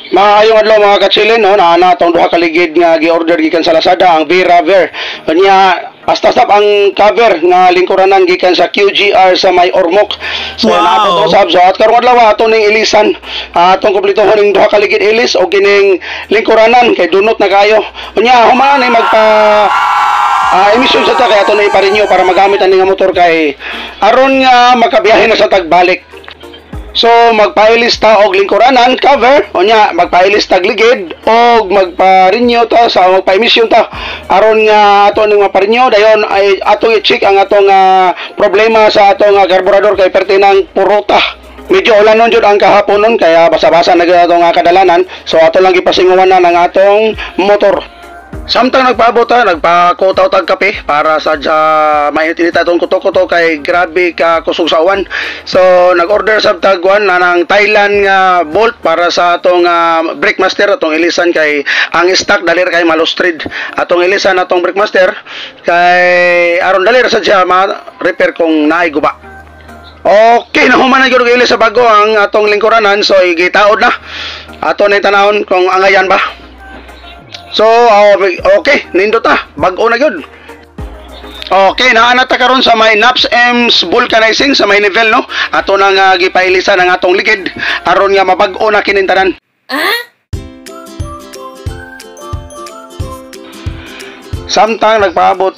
Maayong adlaw mga katsilin, no, na natong duha ka ligid nga gi-order gikan sa Lazada ang Vera Ver. Nya stop ang cover nga lingkuranan gikan sa QGR sa may Ormoc. So nato to sab so at karong adlaw ato ning ilisan atong kumpletuhon ning duha ka ligid ilis o kining lingkuranan kay dunot na kayo. Nya human ni magpa emission sa ta kay ato na iparinyo para magamit ani nga motor kay aron nga makabiyahe na sa tagbalik. So magpailista og lingkuranan cover o nya magpailista ligid og magpa-renew ta sa magpa-emission ta aron nga ato ning maparenew dayon ay ato i-check ang atong problema sa atong karburador kay pertinang purota. Medyo ulanon jud ang kahapon nun kaya basa-basa na gyud atong kadalanan so ato lang gipasinguwanan ang atong motor. Samtang nagpaabot nagpakotaw tag kape para sa mainit-init atong kuto-kuto kay grabe ka kusog sa uwan. So nag-order sab tagwan na ng Thailand nga bolt para sa atong brake master atong ilisan kay ang stock dalir kay malustrid. Atong ilisan atong brake master kay aron dalir sa siya ma-repair kung naay guba. Okay, nahuman na gyud ilis sa bago ang atong lingkuranan so igitaod na. Ato na tanawon kung angayan ba. So, okay, nindot bago na yun. Okay, naanata karon sa may NAPS EMS vulcanizing sa may level, no? Ato nang gipailisan ang atong ligid aron nga mabag-o na kinintanan. Samtang nagpaabot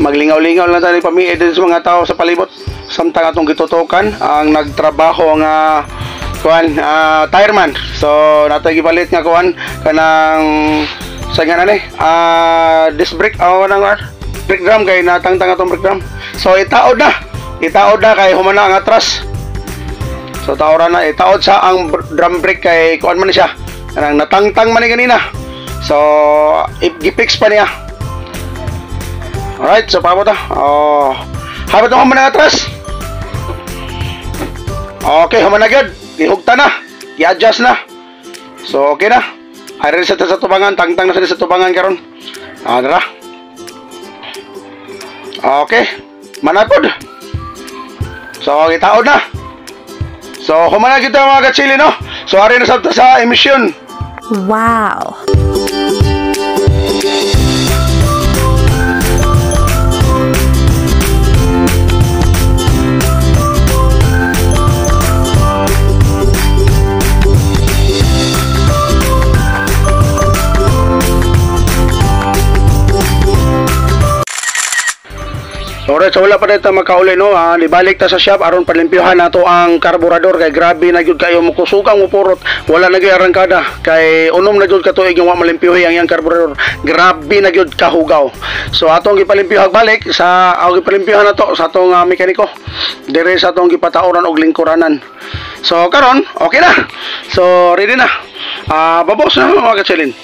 maglingaw-lingaw lang ta ni pamiid sa mga tao sa palibot. Samtang atong gitutukan ang nagtrabaho nga tireman. So nato gipalit nga kuan kanang sa nga ni disc brake nang brake drum kay natangtang atong brake drum. So itaod na kay humana ang atras. So taora na itaod sa ang drum brake kay kuan man siya kanang natangtang man ni ganina. So gipix pa niya. Alright, so paabot habot mo man ang atras. Okay, humana gyud. Ihugta na, i-adjust na. So okay na. Ay reset sa tubangan, tangtang na sa tubangan karon. Dara. Okay. Manapod. So itaod na. So humana kita mga katsili, no. So ari na sabta sa emission. Wow. Alright, so wala pa dito makauli, no. Libalik ta sa shop aron palimpyuhan nato ang karburador kay grabe na gyud kayo mukusugang mupurot. Wala na gyud arangkada kay unom na gyud katuig nga wa malimpyuhi ang iyang karburador. Grabe na gyud kahugaw. So atong gipalimpyuhan balik sa gipalimpyuhan nato sa atong mekaniko. Dire sa atong gipataoran og lingkuranan. So karon, okay na. So ready na. Babos na mga katsilin.